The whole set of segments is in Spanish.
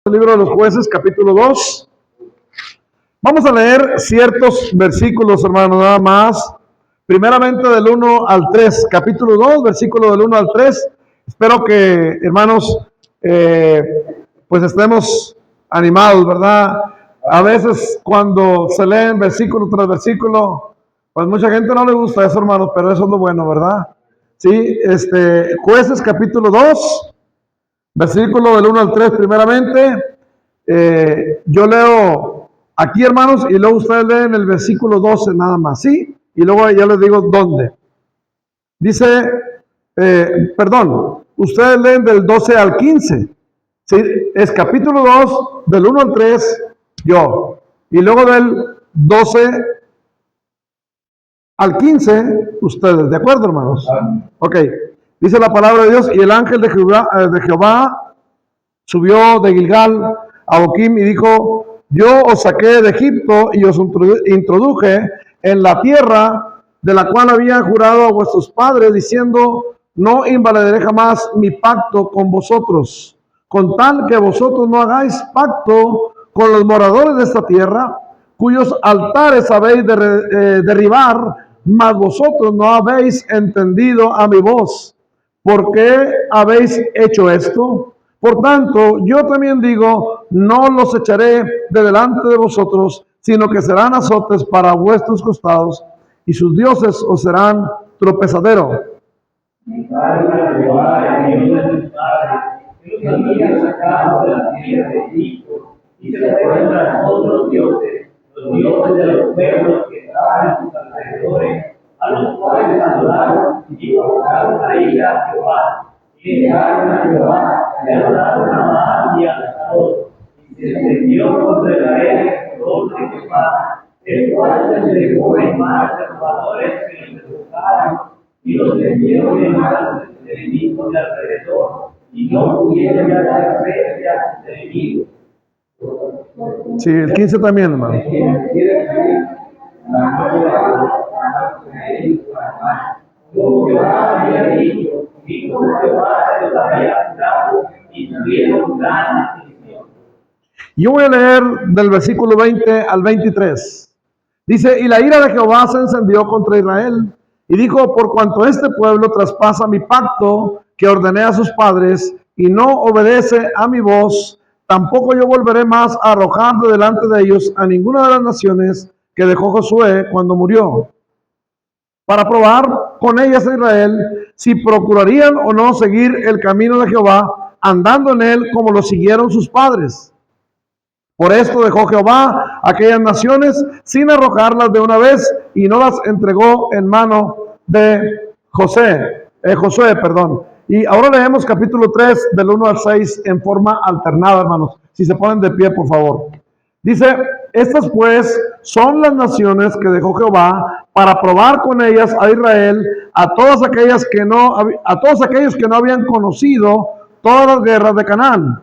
El libro de los Jueces, capítulo 2. Vamos a leer ciertos versículos, hermanos, nada más. Primeramente del 1 al 3, capítulo 2, versículo del 1 al 3. Espero que, hermanos, pues estemos animados, ¿verdad? A veces cuando se leen versículo tras versículo, pues mucha gente no le gusta eso, hermanos, pero eso es lo bueno, ¿verdad? Sí, Jueces, capítulo 2. Versículo del 1 al 3 primeramente. Yo leo aquí, hermanos, y luego ustedes leen el versículo 12 nada más, ¿sí? Y luego ya les digo dónde. Dice, ustedes leen del 12 al 15. ¿Sí? Es capítulo 2, del 1 al 3, yo. Y luego del 12 al 15, ustedes. ¿De acuerdo, hermanos? Ok. Dice la palabra de Dios, y el ángel de Jehová subió de Gilgal a Boquim y dijo: yo os saqué de Egipto y os introduje en la tierra de la cual había jurado a vuestros padres, diciendo: no invalidaré jamás mi pacto con vosotros, con tal que vosotros no hagáis pacto con los moradores de esta tierra, cuyos altares habéis de derribar, mas vosotros no habéis entendido a mi voz. ¿Por qué habéis hecho esto? Por tanto, yo también digo: no los echaré de delante de vosotros, sino que serán azotes para vuestros costados, y sus dioses os serán tropezadero. Mi padre Jehová, el Dios de tus padres, que los había sacado de la tierra de Egipto, y se encuentran otros dioses, los dioses de los pueblos que estaban en sus alrededores, a los cuales adoraron y provocaron la ira a Jehová. Y dejaron a Jehová, le adoraron a Baal y a Astarot, y se extendió contra Israel el furor de Jehová, el cual se dejó en manos de robadores que los despojaron, y los vendieron en manos de sus enemigos de alrededor, y no pudieron hacer frente a sus enemigos. Sí, el 15 también, hermano. Como Jehová había dicho, y como Jehová se los había jurado, y tuvieron gran aflicción. Yo voy a leer del versículo 20 al 23. Dice: y la ira de Jehová se encendió contra Israel, y dijo: por cuanto este pueblo traspasa mi pacto que ordené a sus padres, y no obedece a mi voz, tampoco yo volveré más a arrojar de delante de ellos a ninguna de las naciones que dejó Josué cuando murió, para probar con ellas a Israel si procurarían o no seguir el camino de Jehová, andando en él como lo siguieron sus padres. Por esto dejó Jehová aquellas naciones sin arrojarlas de una vez, y no las entregó en mano de Josué. Y ahora leemos capítulo 3 del 1 al 6 en forma alternada, hermanos. Si se ponen de pie, por favor. Dice: estas pues son las naciones que dejó Jehová para probar con ellas a Israel, a todos aquellos que no habían conocido todas las guerras de Canaán.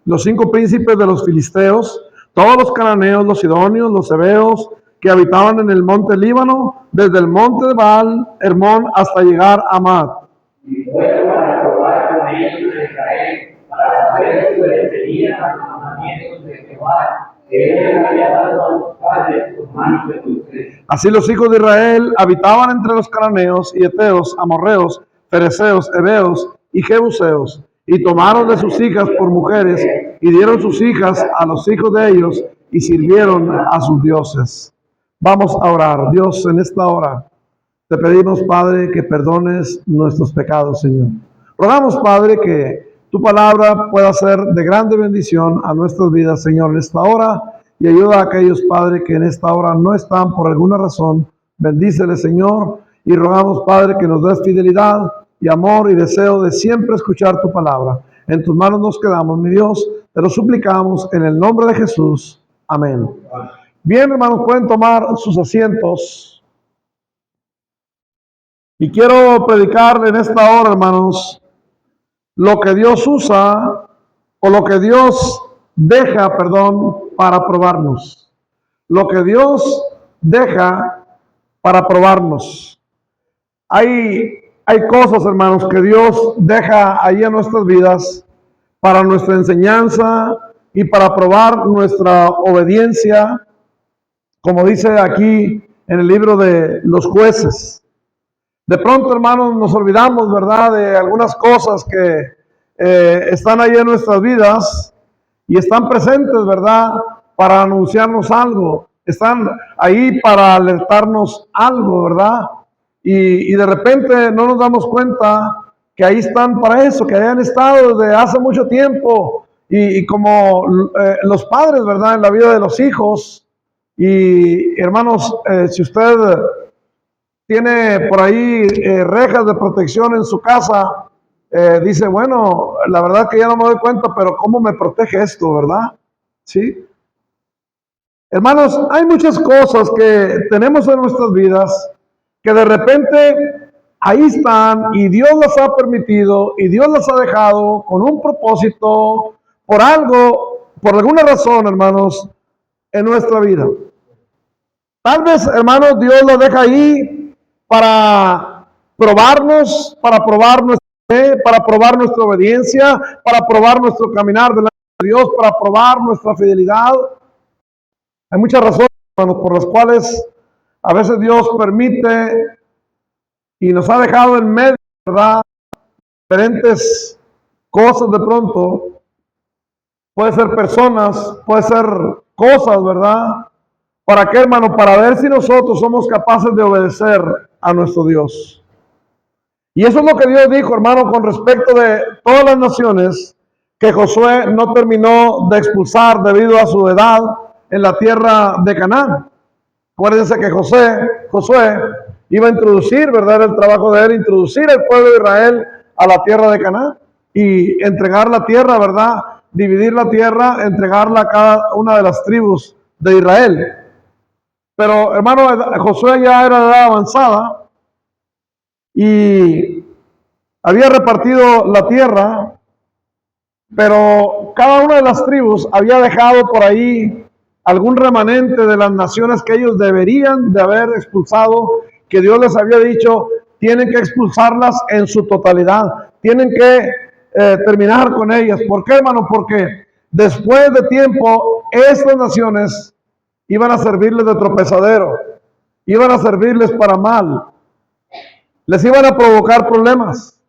Los 5 príncipes de los filisteos, todos los cananeos, los sidonios, los heveos, que habitaban en el monte Líbano, desde el monte de Baal Hermón hasta llegar a Amad. Y fueron para probar con ellos de Israel, para saber si obedecerían a los mandamientos de Jehová, que él había dado a sus padres por mano de Moisés. Así los hijos de Israel habitaban entre los cananeos y heteos, amorreos, fereceos, heveos y jebuseos, y tomaron de sus hijas por mujeres, y dieron sus hijas a los hijos de ellos, y sirvieron a sus dioses. Vamos a orar. Dios, en esta hora te pedimos, Padre, que perdones nuestros pecados, Señor. Rogamos, Padre, que tu palabra pueda ser de grande bendición a nuestras vidas, Señor, en esta hora, y ayuda a aquellos, Padre, que en esta hora no están por alguna razón. Bendíceles, Señor, y rogamos, Padre, que nos des fidelidad y amor y deseo de siempre escuchar tu palabra. En tus manos nos quedamos, mi Dios, te lo suplicamos en el nombre de Jesús. Amén. Bien, hermanos, pueden tomar sus asientos. Y quiero predicar en esta hora, hermanos, lo que Dios usa o lo que Dios deja, para probarnos. Lo que Dios deja para probarnos. Hay cosas, hermanos, que Dios deja ahí en nuestras vidas para nuestra enseñanza y para probar nuestra obediencia, como dice aquí en el libro de los jueces. De pronto, hermanos, nos olvidamos, ¿verdad?, de algunas cosas que están ahí en nuestras vidas y están presentes, ¿verdad?, para anunciarnos algo. Están ahí para alertarnos algo, ¿verdad? Y de repente no nos damos cuenta que ahí están para eso, que hayan estado desde hace mucho tiempo. Y como los padres, ¿verdad?, en la vida de los hijos. Y hermanos, si usted tiene por ahí rejas de protección en su casa, dice, bueno, la verdad que ya no me doy cuenta, pero ¿cómo me protege esto, verdad? ¿Sí? Hermanos, hay muchas cosas que tenemos en nuestras vidas que de repente ahí están y Dios las ha permitido y Dios las ha dejado con un propósito, por algo, por alguna razón, hermanos, en nuestra vida. Tal vez, hermanos, Dios lo deja ahí para probarnos, para probar nuestra fe, para probar nuestra obediencia, para probar nuestro caminar delante de Dios, para probar nuestra fidelidad. Hay muchas razones, hermanos, por las cuales a veces Dios permite y nos ha dejado en medio, ¿verdad?, diferentes cosas de pronto. Puede ser personas, puede ser cosas, ¿verdad? ¿Para qué, hermano? Para ver si nosotros somos capaces de obedecer a nuestro Dios. Y eso es lo que Dios dijo, hermano, con respecto de todas las naciones que Josué no terminó de expulsar debido a su edad en la tierra de Canaán. Acuérdense que Josué iba a introducir, ¿verdad?, el trabajo de él, introducir el pueblo de Israel a la tierra de Canaán y entregar la tierra, ¿verdad?, dividir la tierra, entregarla a cada una de las tribus de Israel. Pero, hermano, Josué ya era de edad avanzada y había repartido la tierra, pero cada una de las tribus había dejado por ahí algún remanente de las naciones que ellos deberían de haber expulsado, que Dios les había dicho, tienen que expulsarlas en su totalidad, tienen que terminar con ellas. ¿Por qué, hermano? Porque después de tiempo, estas naciones iban a servirles de tropezadero, iban a servirles para mal, les iban a provocar problemas.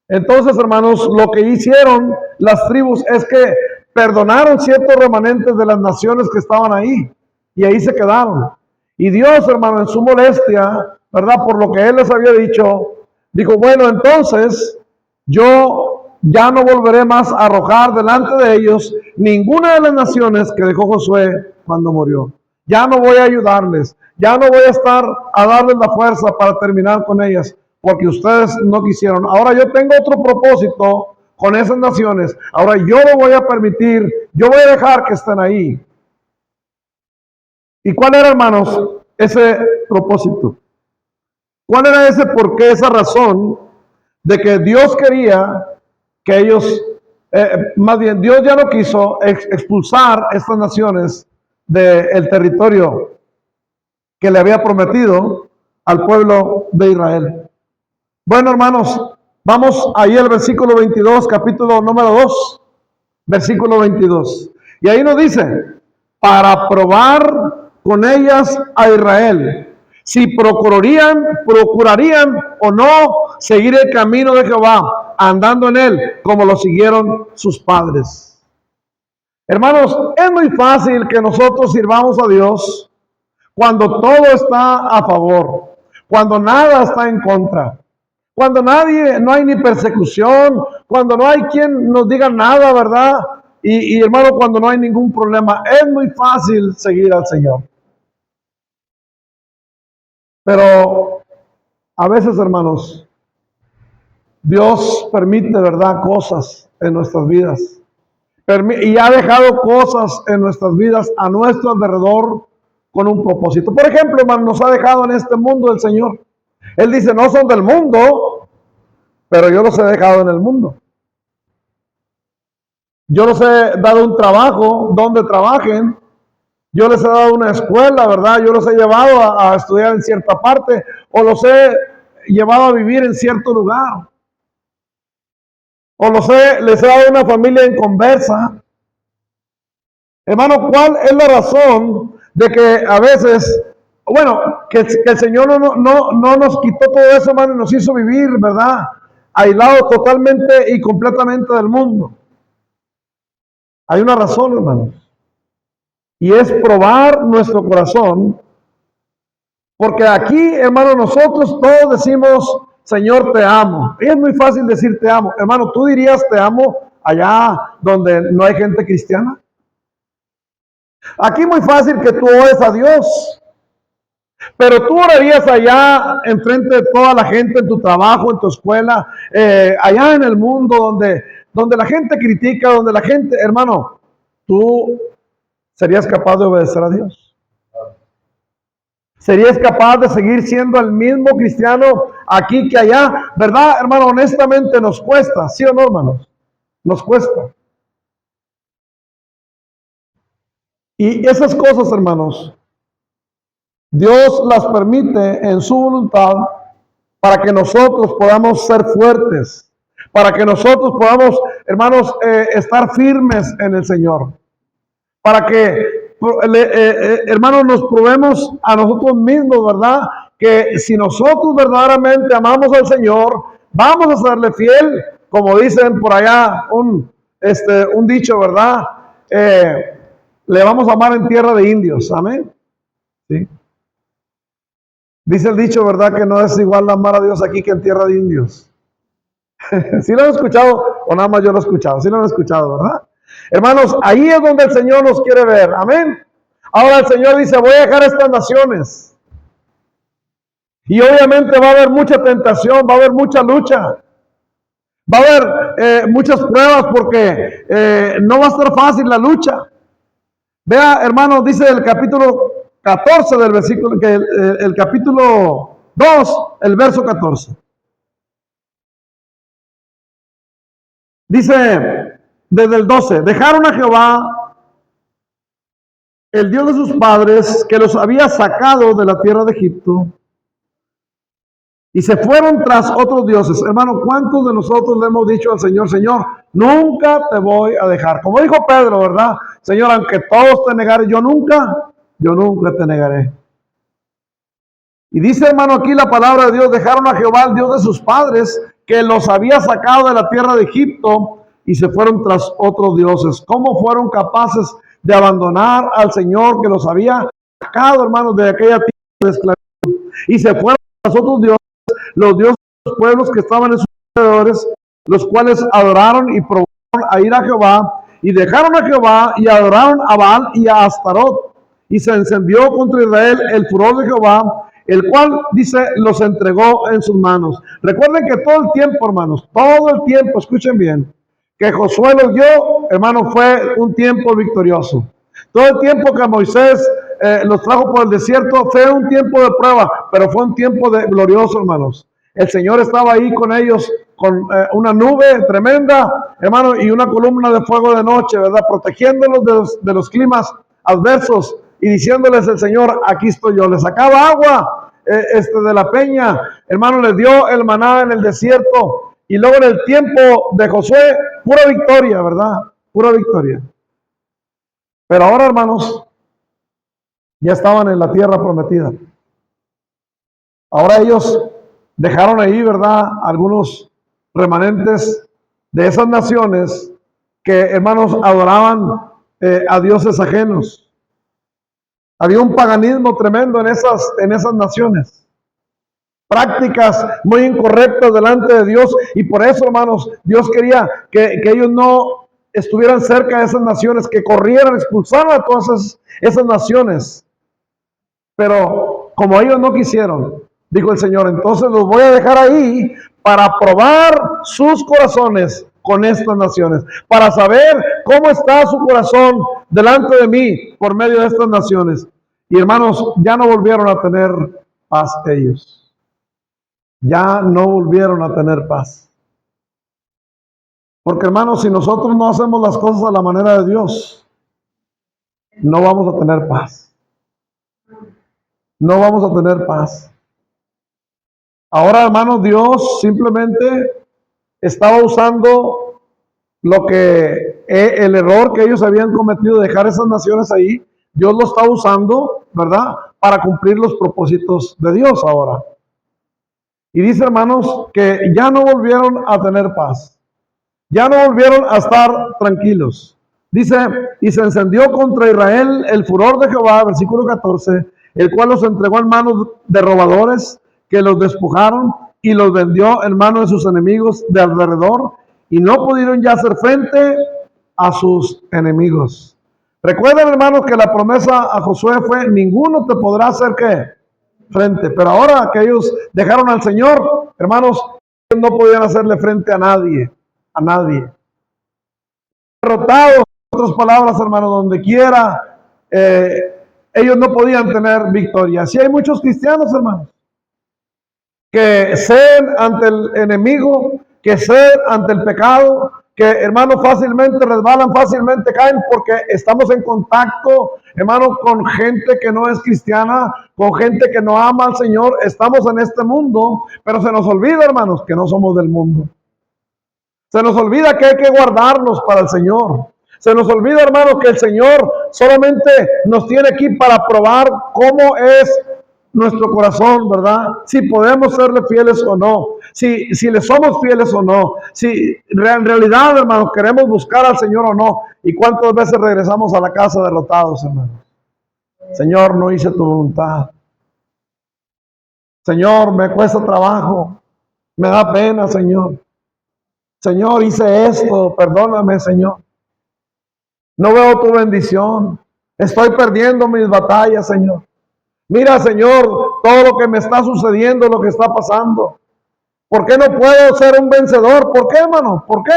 Entonces, hermanos, lo que hicieron las tribus es que perdonaron ciertos remanentes de las naciones que estaban ahí y ahí se quedaron. Y Dios, hermano, en su molestia, ¿verdad?, por lo que Él les había dicho, dijo, bueno, entonces yo ya no volveré más a arrojar delante de ellos ninguna de las naciones que dejó Josué cuando murió. Ya no voy a ayudarles, ya no voy a estar a darles la fuerza para terminar con ellas, porque ustedes no quisieron. Ahora yo tengo otro propósito con esas naciones. Ahora yo lo voy a permitir, yo voy a dejar que estén ahí. ¿Y cuál era, hermanos, ese propósito? ¿Cuál era ese por qué, esa razón de que Dios quería que ellos, más bien, Dios ya no quiso expulsar estas naciones del territorio que le había prometido al pueblo de Israel? Bueno, hermanos, vamos ahí al versículo 22, capítulo número 2, versículo 22. Y ahí nos dice, para probar con ellas a Israel, si procurarían o no seguir el camino de Jehová, andando en él, como lo siguieron sus padres. Hermanos, es muy fácil que nosotros sirvamos a Dios cuando todo está a favor, cuando nada está en contra, cuando no hay ni persecución, cuando no hay quien nos diga nada, ¿verdad? Y hermano, cuando no hay ningún problema, es muy fácil seguir al Señor. Pero a veces, hermanos, Dios permite, ¿verdad?, cosas en nuestras vidas. Y ha dejado cosas en nuestras vidas a nuestro alrededor con un propósito. Por ejemplo, hermano, nos ha dejado en este mundo el Señor. Él dice, no son del mundo, pero yo los he dejado en el mundo. Yo les he dado un trabajo donde trabajen, Yo les he dado una escuela, ¿verdad? Yo los he llevado a estudiar en cierta parte o los he llevado a vivir en cierto lugar. O les he dado una familia en conversa. Hermano, ¿cuál es la razón de que a veces, bueno, que el Señor no nos quitó todo eso, hermano, y nos hizo vivir, ¿verdad? Aislados totalmente y completamente del mundo? Hay una razón, hermanos. Y es probar nuestro corazón. Porque aquí, hermano, nosotros todos decimos, Señor, te amo. Y es muy fácil decir te amo. Hermano, ¿tú dirías te amo allá donde no hay gente cristiana? Aquí es muy fácil que tú ores a Dios. Pero tú orarías allá enfrente de toda la gente en tu trabajo, en tu escuela, allá en el mundo donde la gente critica, donde la gente, hermano, tú serías capaz de obedecer a Dios. ¿Serías capaz de seguir siendo el mismo cristiano aquí que allá? ¿Verdad, hermano? Honestamente nos cuesta, ¿sí o no, hermanos? Nos cuesta. Y esas cosas, hermanos, Dios las permite en su voluntad para que nosotros podamos ser fuertes, para que nosotros podamos, hermanos, estar firmes en el Señor, para que, hermanos, nos probemos a nosotros mismos, ¿verdad? Que si nosotros verdaderamente amamos al Señor, vamos a serle fiel, como dicen por allá un dicho, ¿verdad? Le vamos a amar en tierra de indios, amén. ¿Sí? Dice el dicho, ¿verdad? Que no es igual amar a Dios aquí que en tierra de indios. ¿Sí lo han escuchado o nada más yo lo he escuchado? Sí lo han escuchado, ¿verdad? Hermanos, ahí es donde el Señor nos quiere ver, amén. Ahora el Señor dice, voy a dejar estas naciones. Y obviamente va a haber mucha tentación, va a haber mucha lucha. Va a haber muchas pruebas porque no va a estar fácil la lucha. Vea, hermano, dice el capítulo 14 del versículo, que el capítulo 2, el verso 14. Dice desde el 12, dejaron a Jehová, el Dios de sus padres, que los había sacado de la tierra de Egipto, y se fueron tras otros dioses. Hermano, ¿cuántos de nosotros le hemos dicho al Señor, Señor, nunca te voy a dejar? Como dijo Pedro, ¿verdad? Señor, aunque todos te negaren, yo nunca te negaré. Y dice, hermano, aquí la palabra de Dios, dejaron a Jehová, el Dios de sus padres, que los había sacado de la tierra de Egipto, y se fueron tras otros dioses. ¿Cómo fueron capaces de abandonar al Señor que los había sacado, hermanos, de aquella tierra de esclavitud? Y se fueron tras otros dioses, los dioses de los pueblos que estaban en sus alrededores, los cuales adoraron y probaron a ir a Jehová, y dejaron a Jehová y adoraron a Baal y a Astarot. Y se encendió contra Israel el furor de Jehová, el cual, dice, los entregó en sus manos. Recuerden que todo el tiempo, hermanos, todo el tiempo, escuchen bien, que Josué los dio, hermano, fue un tiempo victorioso. Todo el tiempo que Moisés los trajo por el desierto fue un tiempo de prueba, pero fue un tiempo glorioso, hermanos. El Señor estaba ahí con ellos, con una nube tremenda, hermano, y una columna de fuego de noche, ¿verdad? Protegiéndolos de los climas adversos y diciéndoles el Señor, aquí estoy yo. Les sacaba agua de la peña, hermano, les dio el maná en el desierto. Y luego en el tiempo de Josué, pura victoria, ¿verdad? Pura victoria. Pero ahora, hermanos, ya estaban en la tierra prometida. Ahora ellos dejaron ahí, ¿verdad?, algunos remanentes de esas naciones que, hermanos, adoraban a dioses ajenos. Había un paganismo tremendo en esas naciones. Prácticas muy incorrectas delante de Dios, y por eso, hermanos, Dios quería que ellos no estuvieran cerca de esas naciones, que corrieran, expulsaran a todas esas naciones. Pero como ellos no quisieron, dijo el Señor, entonces los voy a dejar ahí para probar sus corazones con estas naciones, para saber cómo está su corazón delante de mí por medio de estas naciones. Y hermanos, ya no volvieron a tener paz ellos. Ya no volvieron a tener paz. Porque, hermanos, si nosotros no hacemos las cosas a la manera de Dios, no vamos a tener paz. No vamos a tener paz. Ahora, hermanos, Dios simplemente estaba usando lo que el error que ellos habían cometido de dejar esas naciones ahí. Dios lo está usando, ¿verdad?, para cumplir los propósitos de Dios ahora. Y dice, hermanos, que ya no volvieron a tener paz. Ya no volvieron a estar tranquilos. Dice, y se encendió contra Israel el furor de Jehová, versículo 14, el cual los entregó en manos de robadores, que los despojaron y los vendió en manos de sus enemigos de alrededor, y no pudieron ya hacer frente a sus enemigos. Recuerden, hermanos, que la promesa a Josué fue, ninguno te podrá hacer, ¿qué?, frente. Pero ahora que ellos dejaron al Señor, hermanos, ellos no podían hacerle frente a nadie, derrotados, en otras palabras, hermanos, donde quiera, ellos no podían tener victoria. Así hay muchos cristianos, hermanos, que ceden ante el enemigo, que ceden ante el pecado, que, hermanos, fácilmente resbalan, fácilmente caen, porque estamos en contacto, hermanos, con gente que no es cristiana, con gente que no ama al Señor. Estamos en este mundo, pero se nos olvida, hermanos, que no somos del mundo. Se nos olvida que hay que guardarnos para el Señor. Se nos olvida, hermanos, que el Señor solamente nos tiene aquí para probar cómo es nuestro corazón, ¿verdad? Si podemos serle fieles o no, si le somos fieles o no, si en realidad, hermanos, queremos buscar al Señor o no. Y cuántas veces regresamos a la casa derrotados, hermanos. Señor, no hice tu voluntad. Señor, me cuesta trabajo, me da pena, Señor. Señor, hice esto, perdóname, Señor. No veo tu bendición. Estoy perdiendo mis batallas, Señor. Mira, Señor, todo lo que me está sucediendo, lo que está pasando. ¿Por qué no puedo ser un vencedor? ¿Por qué, hermano? ¿Por qué?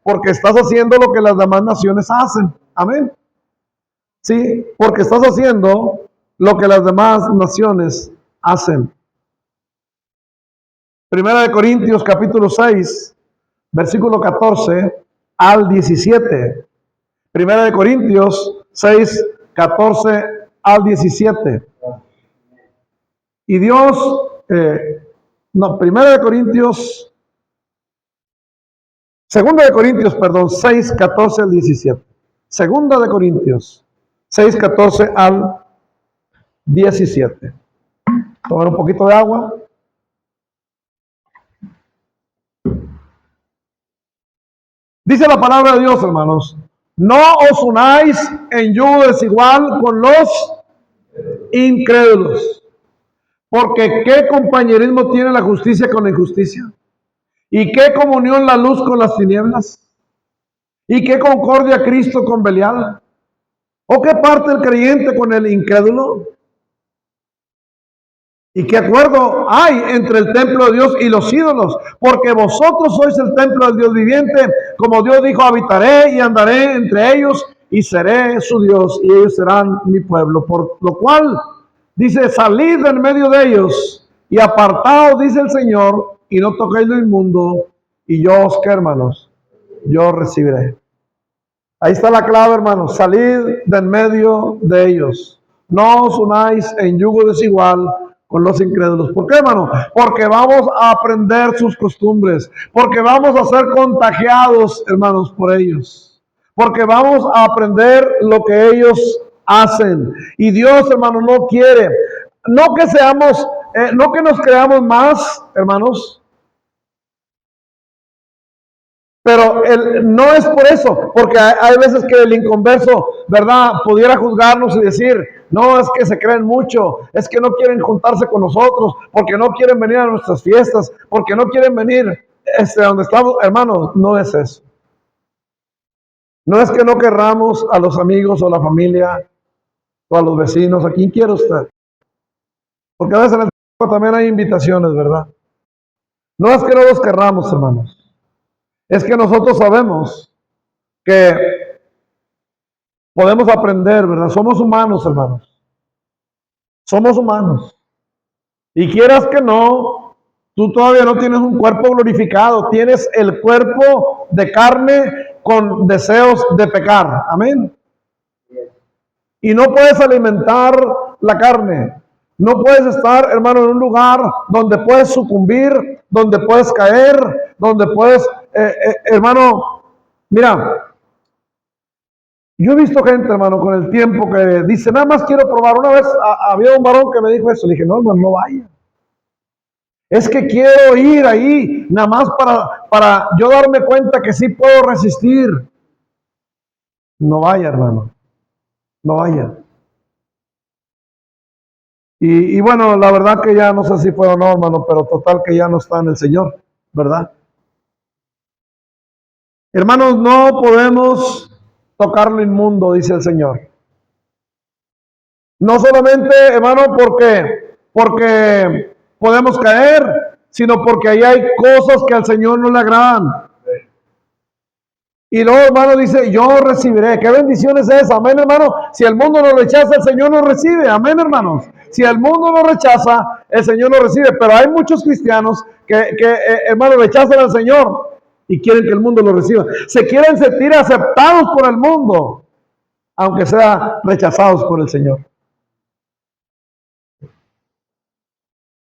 Porque estás haciendo lo que las demás naciones hacen. Amén. Sí, porque estás haciendo lo que las demás naciones hacen. Primera de Corintios, capítulo 6, versículo 14 al 17. Primera de Corintios 6, 14 al 17. Y Dios, Primera de Corintios, Segunda de Corintios, perdón, 6, 14 al 17. Segunda de Corintios, 6, 14 al 17. Tomar un poquito de agua. Dice la palabra de Dios, hermanos, no os unáis en yugo desigual con los incrédulos, porque ¿qué compañerismo tiene la justicia con la injusticia? ¿Y qué comunión la luz con las tinieblas? ¿Y qué concordia Cristo con Belial? ¿O qué parte el creyente con el incrédulo? ¿Y qué acuerdo hay entre el templo de Dios y los ídolos? Porque vosotros sois el templo del Dios viviente. Como Dios dijo, habitaré y andaré entre ellos y seré su Dios y ellos serán mi pueblo. Por lo cual, dice, salid en medio de ellos y apartaos, dice el Señor, y no toquéis lo inmundo, y yo os, ¿qué, hermanos? Yo recibiré. Ahí está la clave, hermanos. Salid de en medio de ellos. No os unáis en yugo desigual con los incrédulos. ¿Por qué, hermano? Porque vamos a aprender sus costumbres. Porque vamos a ser contagiados, hermanos, por ellos. Porque vamos a aprender lo que ellos hacen. Y Dios, hermano, no quiere. No que seamos, no que nos creamos más, hermanos. Pero no es por eso, porque hay veces que el inconverso, ¿verdad?, pudiera juzgarnos y decir, no, es que se creen mucho, es que no quieren juntarse con nosotros, porque no quieren venir a nuestras fiestas, porque no quieren venir donde estamos. Hermanos, no es eso. No es que no querramos a los amigos o a la familia o a los vecinos, ¿a quién quiere usted? Porque a veces en el trabajo también hay invitaciones, ¿verdad? No es que no los querramos, hermanos. Es que nosotros sabemos que podemos aprender, ¿verdad? Somos humanos, hermanos. Somos humanos. Y quieras que no, tú todavía no tienes un cuerpo glorificado. Tienes el cuerpo de carne con deseos de pecar. Amén. Y no puedes alimentar la carne. No puedes estar, hermano, en un lugar donde puedes sucumbir, donde puedes caer, donde puedes, hermano, mira, yo he visto gente, hermano, con el tiempo que dice, nada más quiero probar. Una vez había un varón que me dijo eso. Le dije, no, hermano, no vaya. Es que quiero ir ahí, nada más para yo darme cuenta que sí puedo resistir. No vaya, hermano. No vaya. Y bueno, la verdad que ya no sé si fue o no, hermano, pero total que ya no está en el Señor, ¿verdad? Hermanos, no podemos tocar lo inmundo, dice el Señor. No solamente, hermano, porque podemos caer, sino porque ahí hay cosas que al Señor no le agradan. Y luego, hermano, dice, yo recibiré. ¿Qué bendición es esa? Amén, hermano. Si el mundo nos rechaza, el Señor nos recibe. Amén, hermanos. Si el mundo nos rechaza, el Señor nos recibe. Pero hay muchos cristianos que hermano, rechazan al Señor y quieren que el mundo lo reciba. Se quieren sentir aceptados por el mundo, aunque sean rechazados por el Señor.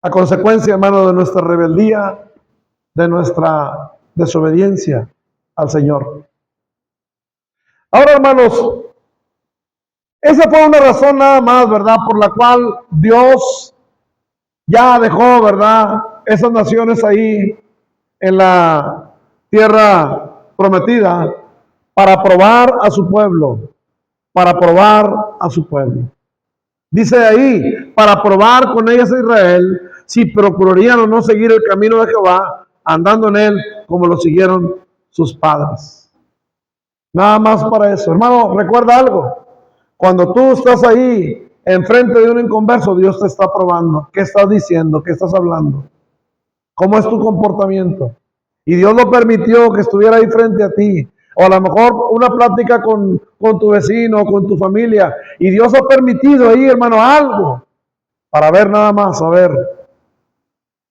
A consecuencia, hermano, de nuestra rebeldía, de nuestra desobediencia al Señor. Ahora, hermanos, esa fue una razón nada más, ¿verdad? Por la cual Dios ya dejó, ¿verdad? Esas naciones ahí en la tierra prometida para probar a su pueblo, para probar a su pueblo. Dice ahí, para probar con ellas a Israel, si procurarían o no seguir el camino de Jehová, andando en él como lo siguieron sus padres. Nada más para eso. Hermano, recuerda algo. Cuando tú estás ahí enfrente de un inconverso, Dios te está probando. ¿Qué estás diciendo? ¿Qué estás hablando? ¿Cómo es tu comportamiento? Y Dios lo permitió que estuviera ahí frente a ti. O a lo mejor una plática con tu vecino, con tu familia. Y Dios ha permitido ahí, hermano, algo para ver nada más, a ver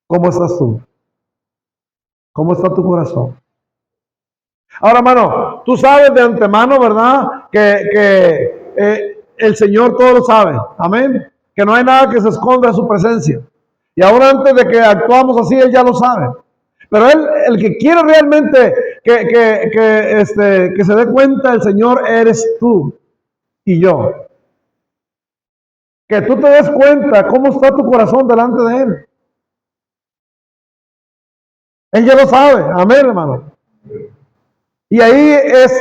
cómo estás tú. ¿Cómo está tu corazón? Ahora, hermano, tú sabes de antemano, ¿verdad? Que el Señor todo lo sabe. Amén. Que no hay nada que se esconda de su presencia. Y ahora antes de que actuamos así, Él ya lo sabe. Pero Él, el que quiere realmente que se dé cuenta el Señor, eres tú y yo. Que tú te des cuenta cómo está tu corazón delante de Él. Él ya lo sabe. Amén, hermano. Y ahí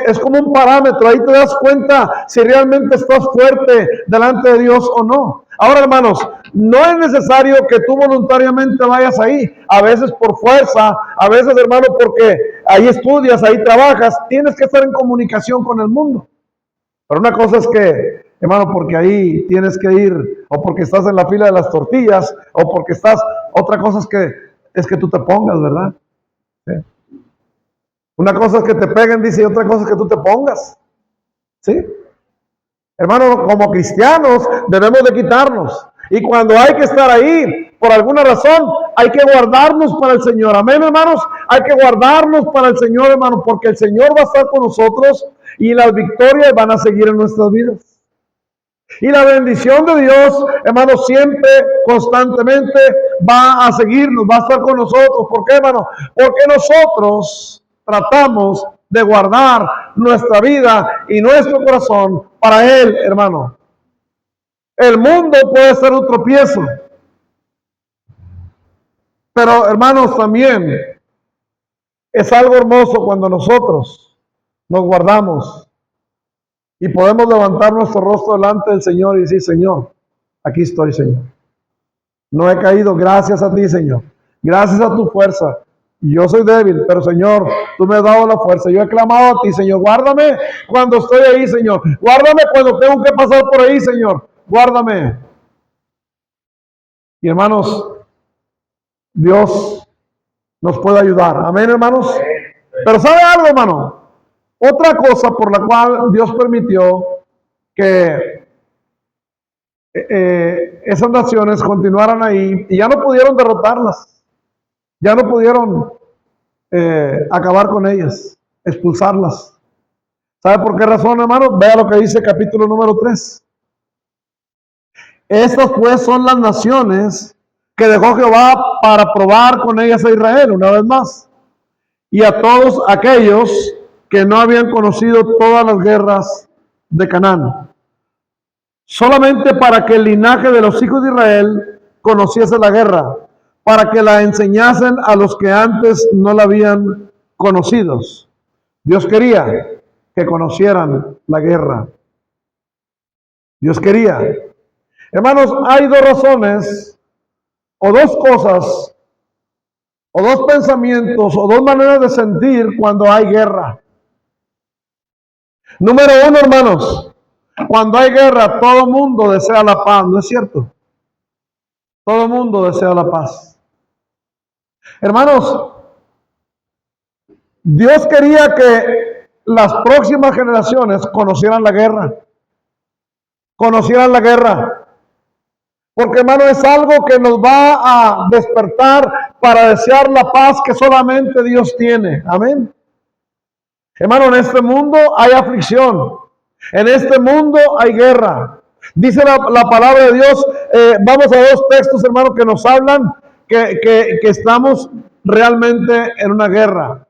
es como un parámetro, ahí te das cuenta si realmente estás fuerte delante de Dios o no. Ahora, hermanos, no es necesario que tú voluntariamente vayas ahí, a veces por fuerza, a veces, hermano, porque ahí estudias, ahí trabajas, tienes que estar en comunicación con el mundo. Pero una cosa es que, hermano, porque ahí tienes que ir, o porque estás en la fila de las tortillas, o porque estás, otra cosa es que tú te pongas, ¿verdad? ¿Sí? Una cosa es que te peguen, dice, y otra cosa es que tú te pongas. ¿Sí? Hermano, como cristianos debemos de quitarnos. Y cuando hay que estar ahí, por alguna razón, hay que guardarnos para el Señor. Amén, hermanos. Hay que guardarnos para el Señor, hermano, porque el Señor va a estar con nosotros y las victorias van a seguir en nuestras vidas. Y la bendición de Dios, hermano, siempre, constantemente va a seguirnos, va a estar con nosotros. ¿Por qué, hermano? Porque nosotros tratamos de guardar nuestra vida y nuestro corazón para Él, hermano. El mundo puede ser un tropiezo, pero hermanos, también es algo hermoso cuando nosotros nos guardamos y podemos levantar nuestro rostro delante del Señor y decir, Señor, aquí estoy, Señor. No he caído, gracias a ti, Señor. Gracias a tu fuerza. Yo soy débil, pero Señor, tú me has dado la fuerza. Yo he clamado a ti, Señor. Guárdame cuando estoy ahí, Señor. Guárdame cuando tengo que pasar por ahí, Señor. Guárdame. Y hermanos, Dios nos puede ayudar. Amén, hermanos. Pero ¿sabe algo, hermano? Otra cosa por la cual Dios permitió que esas naciones continuaran ahí y ya no pudieron derrotarlas. Ya no pudieron acabar con ellas, expulsarlas. ¿Sabe por qué razón, hermano? Vea lo que dice capítulo número 3. Estas pues son las naciones que dejó Jehová para probar con ellas a Israel, una vez más, y a todos aquellos que no habían conocido todas las guerras de Canaán, solamente para que el linaje de los hijos de Israel conociese la guerra, para que la enseñasen a los que antes no la habían conocido. Dios quería que conocieran la guerra. Dios quería. Hermanos, hay dos razones, o dos cosas, o dos pensamientos, o dos maneras de sentir cuando hay guerra. Número uno, hermanos, cuando hay guerra, todo mundo desea la paz, ¿no es cierto? Todo mundo desea la paz. Hermanos, Dios quería que las próximas generaciones conocieran la guerra. Conocieran la guerra. Porque, hermano, es algo que nos va a despertar para desear la paz que solamente Dios tiene. Amén. Hermano, en este mundo hay aflicción. En este mundo hay guerra. Dice la palabra de Dios. Vamos a dos textos, hermano, que nos hablan que estamos realmente en una guerra.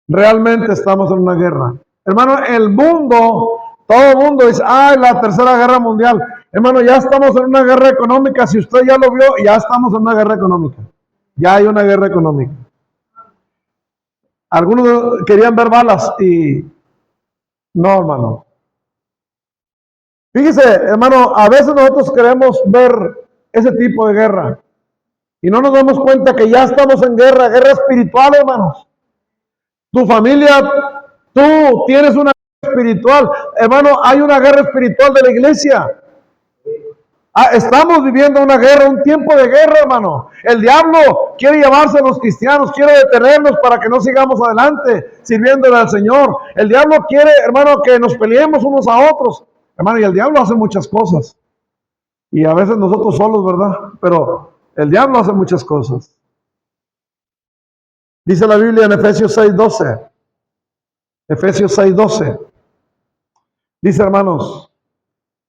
Realmente estamos en una guerra. Hermano, el mundo, todo el mundo dice, la tercera guerra mundial. Hermano, ya estamos en una guerra económica. Si usted ya lo vio, ya estamos en una guerra económica. Ya hay una guerra económica. Algunos querían ver balas y no, hermano. Fíjese, hermano, a veces nosotros queremos ver ese tipo de guerra y no nos damos cuenta que ya estamos en guerra, guerra espiritual, hermanos. Tu familia, tú tienes una guerra espiritual. Hermano, hay una guerra espiritual de la iglesia. Estamos viviendo una guerra, un tiempo de guerra, hermano. El diablo quiere llevarse a los cristianos, quiere detenernos para que no sigamos adelante sirviéndole al Señor. El diablo quiere, hermano, que nos peleemos unos a otros. Hermano, y el diablo hace muchas cosas. Y a veces nosotros solos, ¿verdad? Pero el diablo hace muchas cosas. Dice la Biblia en Efesios 6:12. Efesios 6:12. Dice, hermanos,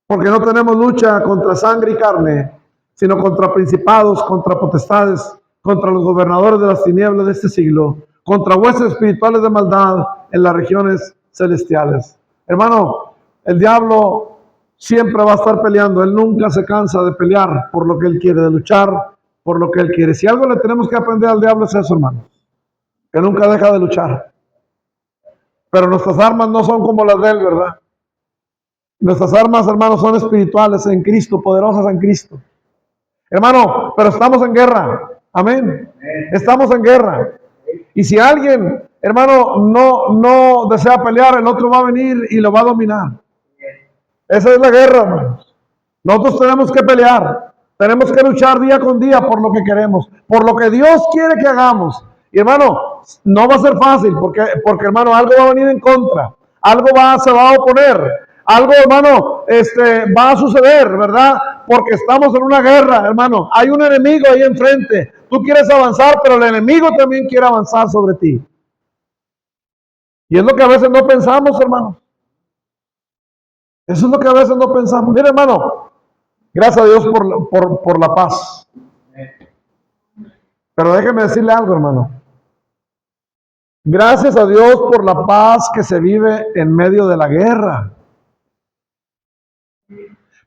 porque no tenemos lucha contra sangre y carne, sino contra principados, contra potestades, contra los gobernadores de las tinieblas de este siglo, contra huestes espirituales de maldad en las regiones celestiales. Hermano, el diablo siempre va a estar peleando. Él nunca se cansa de pelear por lo que él quiere, de luchar por lo que él quiere. Si algo le tenemos que aprender al diablo es eso, hermano, que nunca deja de luchar. Pero nuestras armas no son como las de él, ¿verdad? Nuestras armas, hermanos, son espirituales en Cristo, poderosas en Cristo. Hermano, pero estamos en guerra. Amén. Estamos en guerra. Y si alguien, hermano, no desea pelear, el otro va a venir y lo va a dominar. Esa es la guerra, hermanos. Nosotros tenemos que pelear. Tenemos que luchar día con día por lo que queremos, por lo que Dios quiere que hagamos. Y hermano, no va a ser fácil porque hermano, algo va a venir en contra. Algo se va a oponer. Algo, hermano, va a suceder, ¿verdad? Porque estamos en una guerra, hermano. Hay un enemigo ahí enfrente. Tú quieres avanzar, pero el enemigo también quiere avanzar sobre ti. Y es lo que a veces no pensamos, hermano. Eso es lo que a veces no pensamos. Mira, hermano, gracias a Dios por la paz. Pero déjeme decirle algo, hermano. Gracias a Dios por la paz que se vive en medio de la guerra.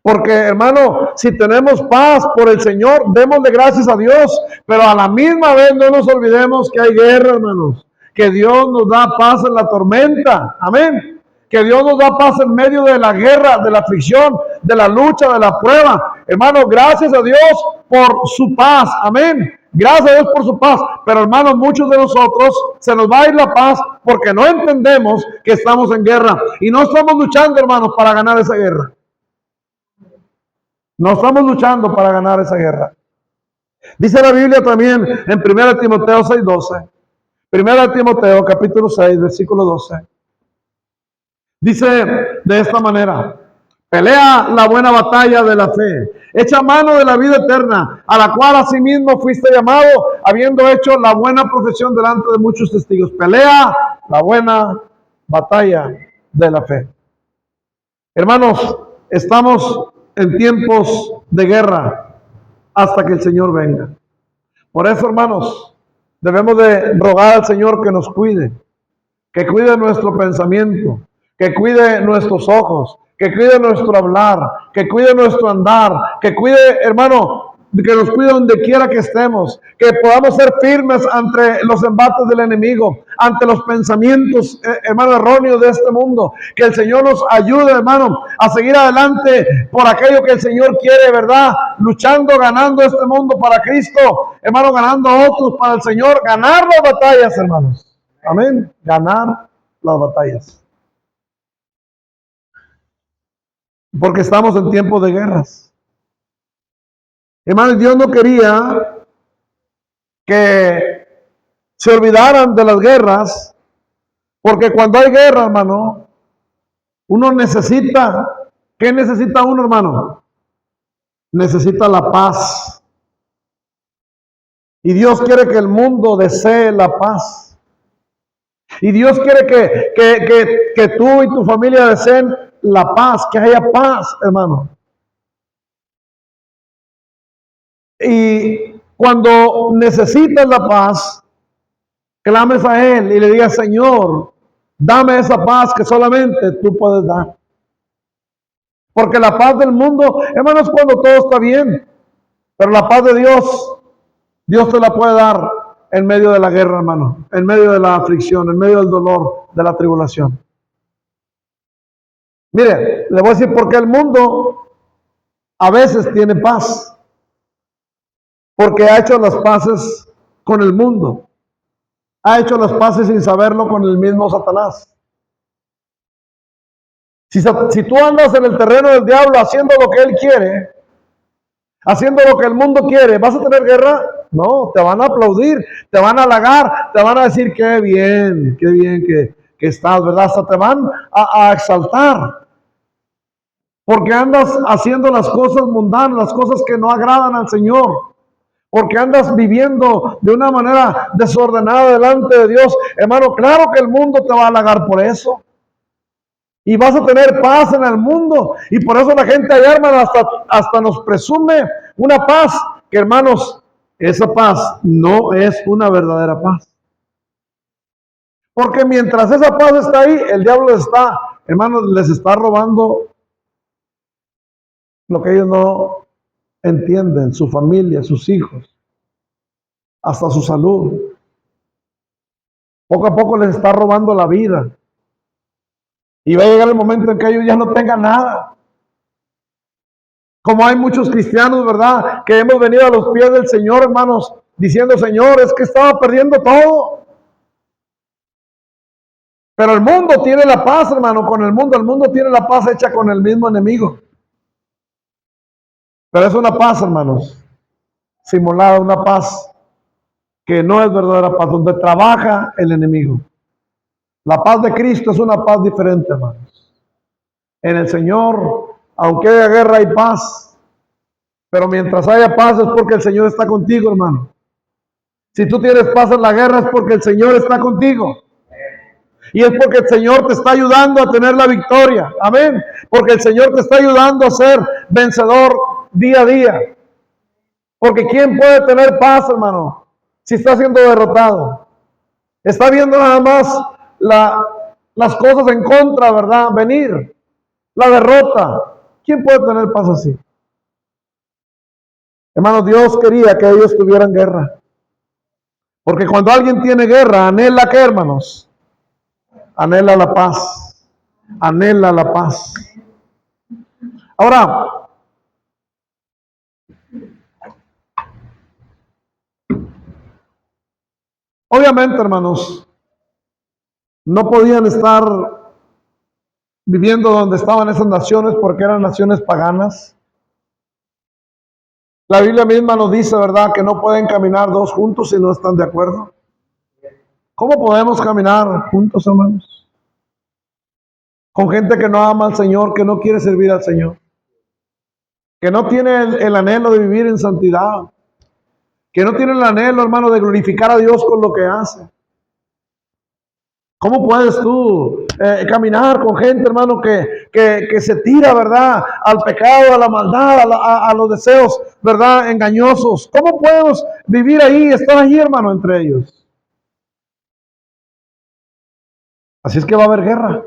Porque, hermano, si tenemos paz por el Señor, démosle gracias a Dios, pero a la misma vez no nos olvidemos que hay guerra, hermanos, que Dios nos da paz en la tormenta, amén, que Dios nos da paz en medio de la guerra, de la aflicción, de la lucha, de la prueba. Hermano, gracias a Dios por su paz, amén. Gracias a Dios por su paz, pero hermanos, muchos de nosotros se nos va a ir la paz porque no entendemos que estamos en guerra y no estamos luchando, hermanos, para ganar esa guerra. No estamos luchando para ganar esa guerra. Dice la Biblia también en 1 Timoteo 6:12. 1 Timoteo capítulo 6, versículo 12. Dice de esta manera: pelea la buena batalla de la fe, echa mano de la vida eterna, a la cual asimismo fuiste llamado, habiendo hecho la buena profesión delante de muchos testigos. Pelea la buena batalla de la fe. Hermanos, estamos en tiempos de guerra hasta que el Señor venga. Por eso, hermanos, debemos de rogar al Señor que nos cuide, que cuide nuestro pensamiento, que cuide nuestros ojos, que cuide nuestro hablar, que cuide nuestro andar, que cuide, hermano, que nos cuide donde quiera que estemos, que podamos ser firmes ante los embates del enemigo, ante los pensamientos, hermano, erróneos de este mundo. Que el Señor nos ayude, hermano, a seguir adelante por aquello que el Señor quiere, ¿verdad? Luchando, ganando este mundo para Cristo, hermano, ganando a otros para el Señor, ganar las batallas, hermanos. Amén. Ganar las batallas. Porque estamos en tiempos de guerras. Hermano, Dios no quería que se olvidaran de las guerras, porque cuando hay guerra, hermano, uno necesita, ¿qué necesita uno, hermano? Necesita la paz. Y Dios quiere que el mundo desee la paz. Y Dios quiere que tú y tu familia deseen la paz, que haya paz, hermano. Y cuando necesitas la paz, clames a Él y le digas, Señor, dame esa paz que solamente tú puedes dar. Porque la paz del mundo, hermano, es cuando todo está bien. Pero la paz de Dios, Dios te la puede dar en medio de la guerra, hermano. En medio de la aflicción, en medio del dolor, de la tribulación. Mire, le voy a decir por qué el mundo a veces tiene paz. Porque ha hecho las paces con el mundo. Ha hecho las paces sin saberlo con el mismo Satanás. Si tú andas en el terreno del diablo haciendo lo que él quiere, haciendo lo que el mundo quiere, ¿vas a tener guerra? No, te van a aplaudir, te van a halagar, te van a decir qué bien que estás, ¿verdad? Hasta te van a exaltar. Porque andas haciendo las cosas mundanas, las cosas que no agradan al Señor. Porque andas viviendo de una manera desordenada delante de Dios. Hermano, claro que el mundo te va a halagar por eso. Y vas a tener paz en el mundo. Y por eso la gente allá, hermano, hasta nos presume una paz. Que, hermanos, esa paz no es una verdadera paz. Porque mientras esa paz está ahí, el diablo les está robando lo que ellos no entienden, su familia, sus hijos, hasta su salud. Poco a poco les está robando la vida. Y va a llegar el momento en que ellos ya no tengan nada. Como hay muchos cristianos, ¿verdad? Que hemos venido a los pies del Señor, hermanos, diciendo, Señor, es que estaba perdiendo todo. Pero el mundo tiene la paz, hermano, con el mundo tiene la paz hecha con el mismo enemigo. Pero es una paz, hermanos, simulada, una paz que no es verdadera paz, donde trabaja el enemigo. La paz de Cristo es una paz diferente, hermanos. En el Señor, aunque haya guerra, hay paz. Pero mientras haya paz es porque el Señor está contigo, hermano. Si tú tienes paz en la guerra es porque el Señor está contigo. Y es porque el Señor te está ayudando a tener la victoria. Amén. Porque el Señor te está ayudando a ser vencedor día a día. Porque ¿quién puede tener paz, hermano, si está siendo derrotado? Está viendo nada más las cosas en contra, ¿verdad? Venir. La derrota. ¿Quién puede tener paz así? Hermano, Dios quería que ellos tuvieran guerra. Porque cuando alguien tiene guerra, anhela ¿qué, hermanos? Anhela la paz. Anhela la paz. Ahora, obviamente, hermanos, no podían estar viviendo donde estaban esas naciones porque eran naciones paganas. La Biblia misma nos dice, ¿verdad?, que no pueden caminar dos juntos si no están de acuerdo. ¿Cómo podemos caminar juntos, hermanos? Con gente que no ama al Señor, que no quiere servir al Señor, que no tiene el anhelo de vivir en santidad, que no tiene el anhelo, hermano, de glorificar a Dios con lo que hace. ¿Cómo puedes tú caminar con gente, hermano, que se tira, ¿verdad? Al pecado, a la maldad, a los deseos, ¿verdad? Engañosos. ¿Cómo podemos vivir ahí, estar allí, hermano, entre ellos? Así es que va a haber guerra.